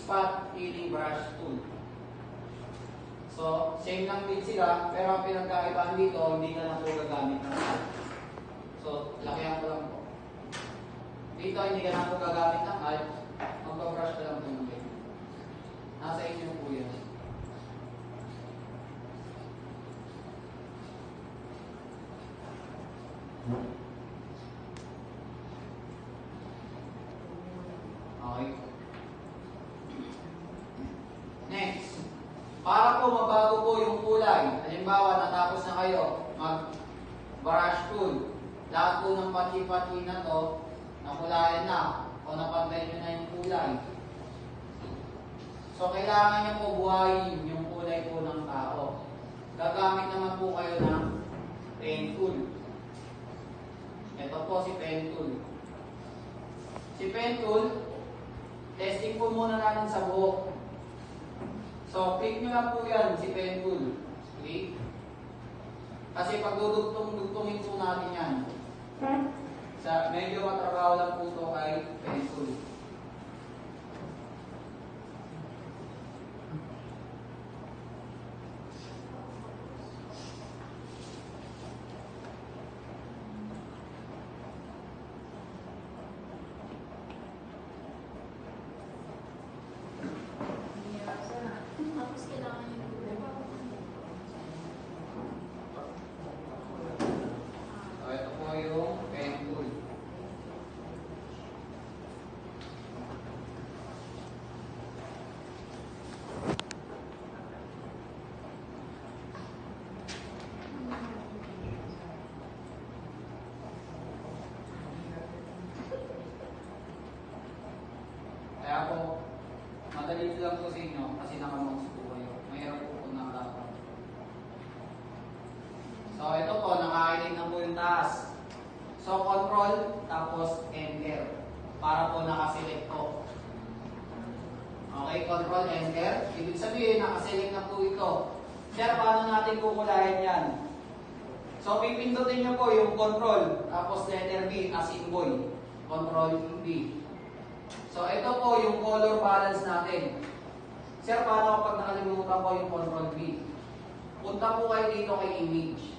spot healing brush tool. So, same lang din sila, pero ang pinagkaibaan dito, hindi ka na po gagamit ng alt. So, lakihan ko lang po. Dito, hindi ka na po gagamit ng alt. Magpa-brush ka lang po ng ganyan. Nasa inyo po yan. Okay. Next. Para po mabago po yung kulay, halimbawa natapos na kayo mag-brush tool, lahat po ng patsi-patsi na to, nakulayan na, o napantay nyo na yung kulay. So, kailangan nyo po buhayin yung kulay po ng tao. Gagamit naman po kayo ng pen tool. Ito po si pen tool. Si pen tool, testing po muna natin sa buhok. So, click nyo lang po yan, si pen tool. Click. Kasi pag dudugtong-dugtongin po natin yan. Medyo matrabaho lang po ito kay pen tool. Kaya po, madali lang po sa inyo kasi nakamouse po kayo. Mayroon po kung nakalapan. So, ito po, naka-highlight na po yung taas. So, control, tapos enter. Para po nakaselect po. Okay, control, enter. Ibig sabihin, nakaselect na po ito. Sir, paano natin kukulayan yan? So, pipindutin nyo po yung control, tapos letter B as in boy. Control B. So, ito po yung color balance natin. Sir, paano kapag nakalimutan ko yung control B? Punta po kayo dito kay image.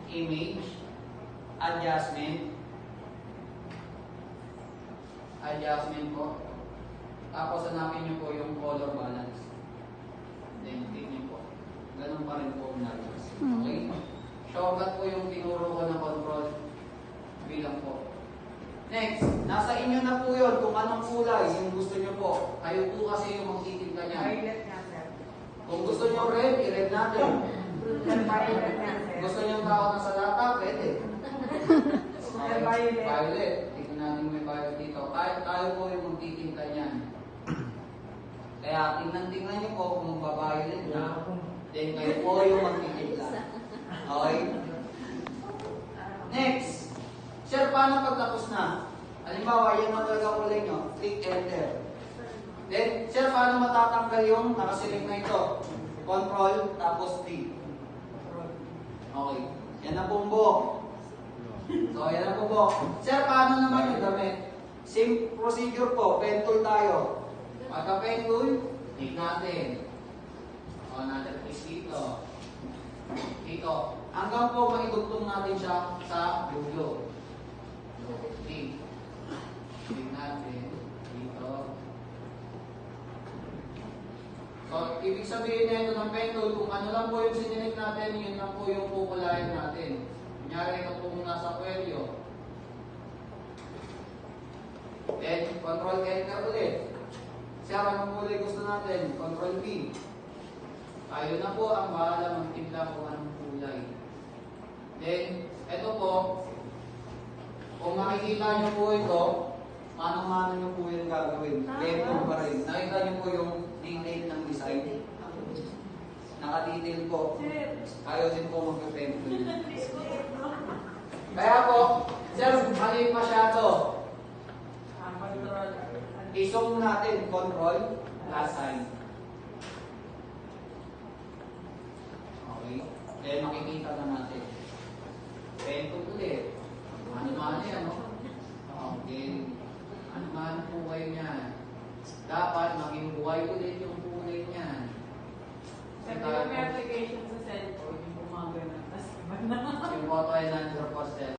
Image. Adjustment. Adjustment po. Tapos, hanapin nyo po yung color balance. Then, click nyo po. Ganun pa rin po nalabas. Okay? Shortcut po yung tinuro ko na control B lang po. Next, nasa inyo na po yun kung anong kulay yung gusto nyo po. Kayo po kasi yung magtitinda niyan. Violet na, sir. Kung gusto nyo red, i-red natin. Violet na, sir. Gusto nyo tao na sa lata, pwede. Okay. Violet. Violet. Tingnan natin may violet dito. Tayo po yung magtitinda niyan. Kaya tingnan nyo po kung magba-violet na. Then kayo po yung magtitinda. Okay? Next. Sir, paano pag tapos na? Halimbawa, yan ang talaga kulay nyo. Click enter. Then, sir, paano matatanggal yung nakaselect na ito? Control, tapos T. Okay. Yan na pong buhok. So, yan na pong buhok. Sir, paano naman yung damit? Same procedure po. Pen tool tayo. Pagka pen tool, click natin. O, natin is dito. Dito. Hanggang po maidugtong natin siya sa dulo. Click. Click natin. Dito. So, ibig sabihin na ito ng pen tool, kung ano lang po yung sininik natin, yun lang po yung kukulayan natin. Kunyari, ito po muna sa kwelyo. Then, control enter ulit. Sir, anong kulay gusto natin? Control B. Tayo na po ang bahala magtimpla kung anong kulay. Then, ito po, kung makikita nyo po ito, manong-mano nyo po yung gagawin. Level pa rin. Nakita nyo po yung detail ng design. Naka-detail po. Ayaw din po mag-pen tool. Kaya po, sir, mali masyado. I-zoom natin, control, plus sign. Okay. Then makikita na natin. Pen tool ulit. Ano-mano yan, no? Okay. Ano-mano po kayo niyan? dapat maging buhay ulit yung kulay niyan. Sabi ko may application sa cellphone, yung gumagana. Tapos iba na. Yung photo ay nandiyan po sa